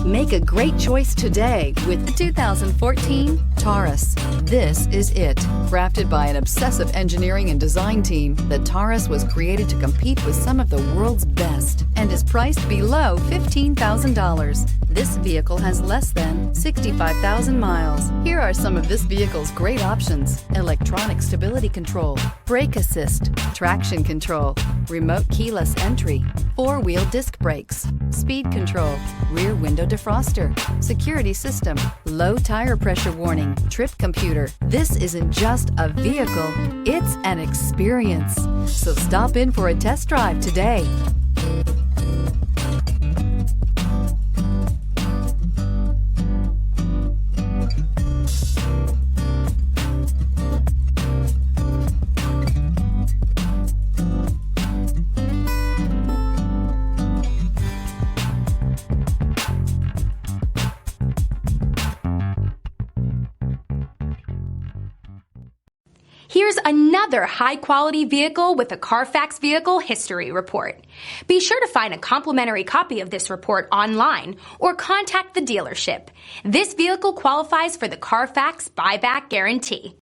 Make a great choice today with the 2014 Taurus. This is it. Crafted by an obsessive engineering and design team, the Taurus was created to compete with some of the world's best and is priced below $15,000. This vehicle has less than 65,000 miles. Here are some of this vehicle's great options: electronic stability control, brake assist, traction control, remote keyless entry, four-wheel disc brakes, speed control, rear window defroster, security system, low tire pressure warning, trip computer. This isn't just a vehicle, it's an experience. So stop in for a test drive today. Here's another high-quality vehicle with a Carfax Vehicle History Report. Be sure to find a complimentary copy of this report online or contact the dealership. This vehicle qualifies for the Carfax Buyback Guarantee.